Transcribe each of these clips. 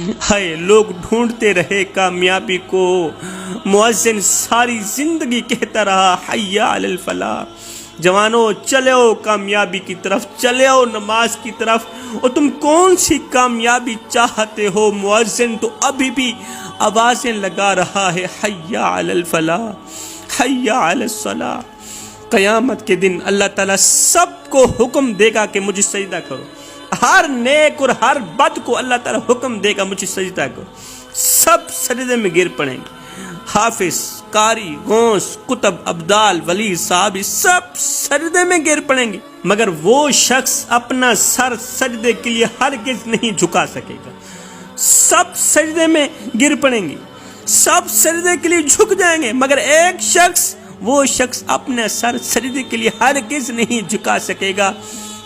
ہائے لوگ ڈھونڈتے رہے کامیابی کو، مؤذن ساری زندگی کہتا رہا حی علی الفلاح۔ جوانوں چلو کامیابی کی طرف، چلو نماز کی طرف۔ اور تم کون سی کامیابی چاہتے ہو؟ مؤذن تو ابھی بھی آوازیں لگا رہا ہے حی علی الفلاح، حی علی الصلاح۔ قیامت کے دن اللہ تعالیٰ سب کو حکم دے گا کہ مجھے سجدہ کرو۔ ہر نیک اور ہر بد کو اللہ تعالیٰ حکم دے گا مجھے سجدہ کرو۔ سب سجدے میں گر پڑیں گے، حافظ، قاری، غوث، قطب، ابدال، ولی صاحب سب سجدے میں گر پڑیں گے، مگر وہ شخص اپنا سر سجدے کے لیے ہرگز نہیں جھکا سکے گا۔ سب سجدے میں گر پڑیں گے، سب سجدے کے لیے جھک جائیں گے، مگر ایک شخص، وہ شخص اپنے سر سجدے کے لیے ہرگز نہیں جھکا سکے گا۔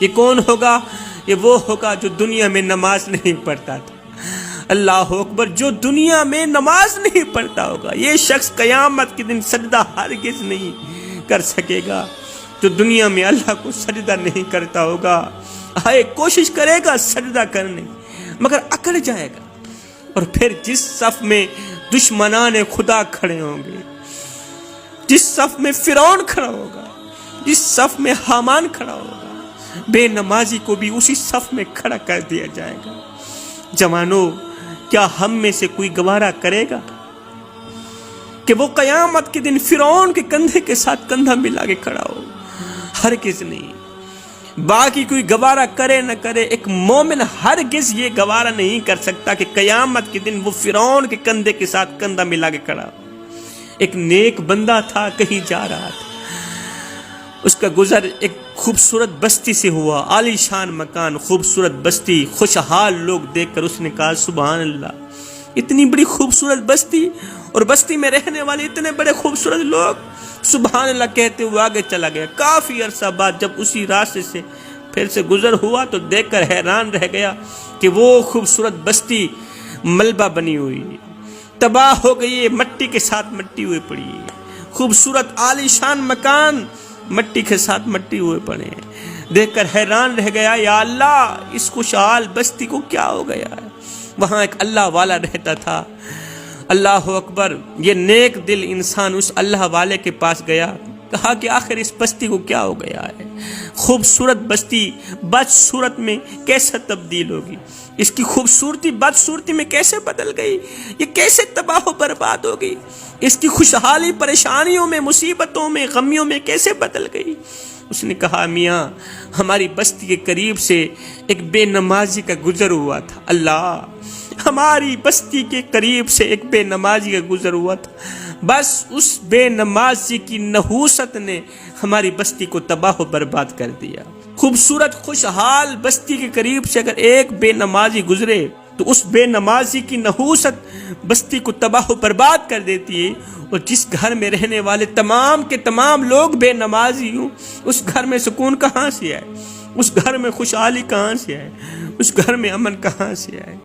یہ کون ہوگا؟ یہ وہ ہوگا جو دنیا میں نماز نہیں پڑھتا تھا۔ اللہ اکبر، جو دنیا میں نماز نہیں پڑھتا ہوگا، یہ شخص قیامت کے دن سجدہ ہرگز نہیں کر سکے گا۔ جو دنیا میں اللہ کو سجدہ نہیں کرتا ہوگا، ہائے کوشش کرے گا سجدہ کرنے، مگر اکڑ جائے گا۔ اور پھر جس صف میں دشمنان خدا کھڑے ہوں گے، جس صف میں فرعون کھڑا ہوگا، جس صف میں حامان کھڑا ہوگا، بے نمازی کو بھی اسی صف میں کھڑا کر دیا جائے گا۔ جوانوں، کیا ہم میں سے کوئی گوارا کرے گا کہ وہ قیامت کے دن فرعون کے کندھے کے ساتھ کندھا ملا کے کھڑا ہو؟ ہرگز نہیں۔ باقی کوئی گوارا کرے نہ کرے، ایک مومن ہرگز یہ گوارا نہیں کر سکتا کہ قیامت کے دن وہ فرعون کے کندھے کے ساتھ کندھا ملا کے کھڑا ہو۔ ایک نیک بندہ تھا، کہیں جا رہا تھا، اس کا گزر ایک خوبصورت بستی سے ہوا، عالی شان مکان، خوبصورت بستی، خوشحال لوگ دیکھ کر اس نے کہا سبحان اللہ، اتنی بڑی خوبصورت بستی اور بستی میں رہنے والے اتنے بڑے خوبصورت لوگ، سبحان اللہ کہتے ہوئے آگے چلا گیا۔ کافی عرصہ بعد جب اسی راستے سے پھر سے گزر ہوا تو دیکھ کر حیران رہ گیا کہ وہ خوبصورت بستی ملبہ بنی ہوئی، تباہ ہو گئی ہے، مٹی کے ساتھ مٹی ہوئے پڑی ہے۔ خوبصورت عالی شان مکان مٹی کے ساتھ مٹی ہوئے پڑے ہیں۔ دیکھ کر حیران رہ گیا، یا اللہ اس خوشحال بستی کو کیا ہو گیا ہے؟ وہاں ایک اللہ والا رہتا تھا۔ اللہ اکبر، یہ نیک دل انسان اس اللہ والے کے پاس گیا، کہا کہ آخر اس بستی کو کیا ہو گیا ہے؟ خوبصورت بستی بدصورت میں کیسے تبدیل ہوگی؟ اس کی خوبصورتی بدصورتی میں کیسے بدل گئی؟ یہ کیسے تباہ و برباد ہو گئی؟ اس کی خوشحالی پریشانیوں میں، مصیبتوں میں، غمیوں میں کیسے بدل گئی؟ اس نے کہا میاں، ہماری بستی کے قریب سے ایک بے نمازی کا گزر ہوا تھا۔ اللہ، ہماری بستی کے قریب سے ایک بے نمازی کا گزر ہوا تھا، بس اس بے نمازی کی نحوست نے ہماری بستی کو تباہ و برباد کر دیا۔ خوبصورت خوشحال بستی کے قریب سے اگر ایک بے نمازی گزرے تو اس بے نمازی کی نحوست بستی کو تباہ و برباد کر دیتی ہے، اور جس گھر میں رہنے والے تمام کے تمام لوگ بے نمازی ہوں، اس گھر میں سکون کہاں سے آئے؟ اس گھر میں خوشحالی کہاں سے آئے؟ اس گھر میں امن کہاں سے آئے؟